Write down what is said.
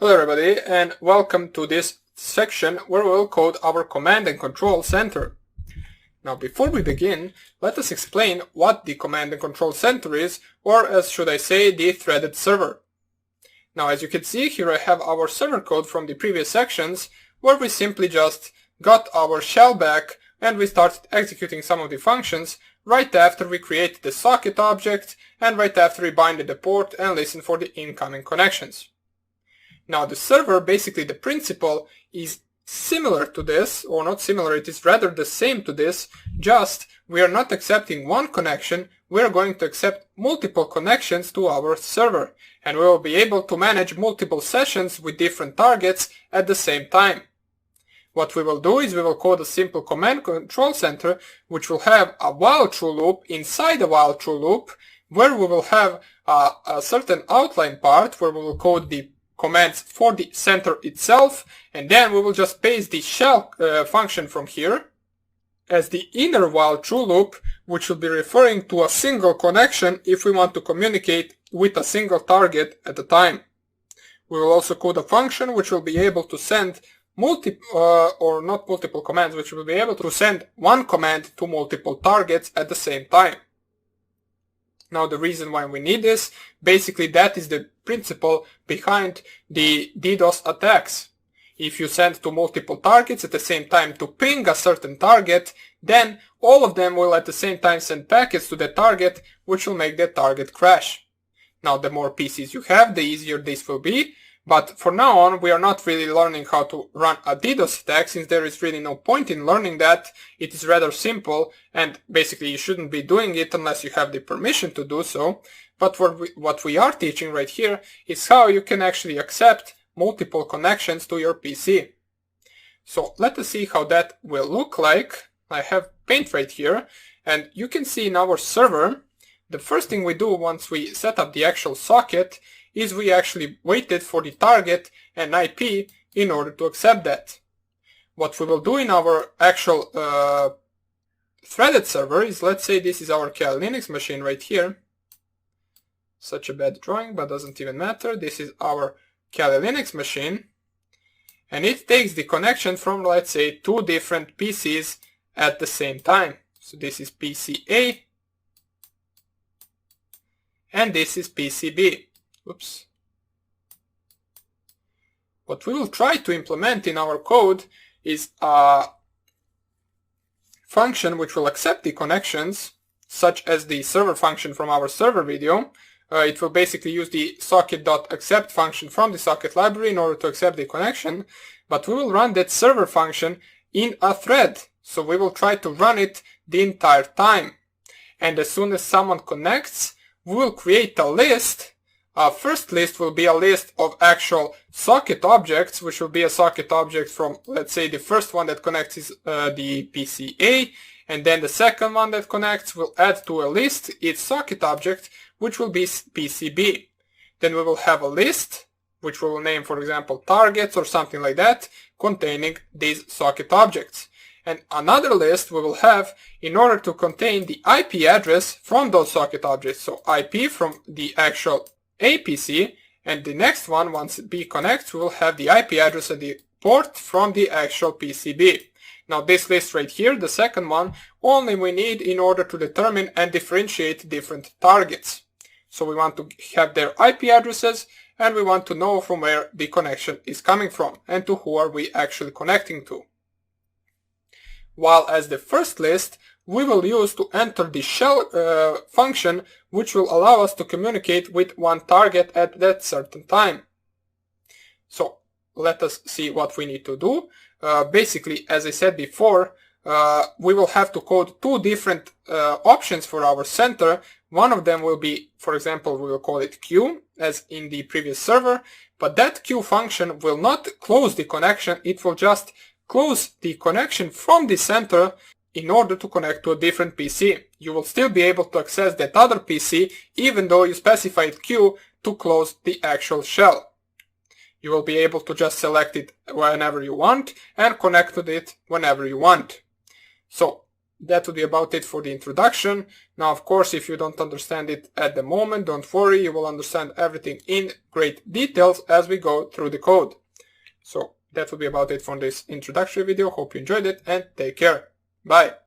Hello everybody, and welcome to this section where we will code our command and control center. Now before we begin, let us explain what the command and control center is, or as should I say, the threaded server. Now as you can see here I have our server code from the previous sections where we simply just got our shell back and we started executing some of the functions right after we created the socket object and right after we binded the port and listened for the incoming connections. Now the server, basically the principle, is similar to this, or not similar, it is rather the same to this, just we are not accepting one connection, we are going to accept multiple connections to our server, and we will be able to manage multiple sessions with different targets at the same time. What we will do is we will code a simple command control center which will have a while true loop inside a while true loop, where we will have a certain outline part where we will code the commands for the center itself, and then we will just paste the shell function from here as the inner while true loop, which will be referring to a single connection if we want to communicate with a single target at a time. We will also code a function which will be able to send or not multiple commands, which will be able to send one command to multiple targets at the same time. Now the reason why we need this, basically that is the principle behind the DDoS attacks. If you send to multiple targets at the same time to ping a certain target, then all of them will at the same time send packets to the target, which will make the target crash. Now the more PCs you have, the easier this will be, but for now on we are not really learning how to run a DDoS attack, since there is really no point in learning that. It is rather simple, and basically you shouldn't be doing it unless you have the permission to do so. But what we are teaching right here is how you can actually accept multiple connections to your PC. So let us see how that will look like. I have Paint right here, and you can see in our server, the first thing we do once we set up the actual socket is we actually waited for the target and IP in order to accept that. What we will do in our actual threaded server is, let's say this is our Kali Linux machine right here. Such a bad drawing, but doesn't even matter. This is our Kali Linux machine, and it takes the connection from, let's say, two different PCs at the same time. So this is PC A and this is PC B. Oops. What we will try to implement in our code is a function which will accept the connections, such as the server function from our server video. It will basically use the socket.accept function from the socket library in order to accept the connection, but we will run that server function in a thread. So we will try to run it the entire time. And as soon as someone connects, we will create a list. Our first list will be a list of actual socket objects, which will be a socket object from, let's say, the first one that connects is the PC A, and then the second one that connects will add to a list its socket object, which will be PC B. Then we will have a list, which we will name, for example, targets or something like that, containing these socket objects. And another list we will have in order to contain the IP address from those socket objects. So IP from the actual A PC, and the next one, once B connects, we will have the IP address and the port from the actual PCB. Now this list right here, the second one, only we need in order to determine and differentiate different targets. So we want to have their IP addresses, and we want to know from where the connection is coming from and to who are we actually connecting to. While as the first list, we will use to enter the shell function, which will allow us to communicate with one target at that certain time. So let us see what we need to do. Basically, as I said before, we will have to code two different options for our center. One of them will be, for example, we will call it Q, as in the previous server, but that Q function will not close the connection, it will just close the connection from the center in order to connect to a different PC. You will still be able to access that other PC even though you specified Q to close the actual shell. You will be able to just select it whenever you want and connect to it whenever you want. So that would be about it for the introduction. Now, of course, if you don't understand it at the moment, don't worry, you will understand everything in great details as we go through the code. So that would be about it for this introductory video. Hope you enjoyed it and take care. Bye.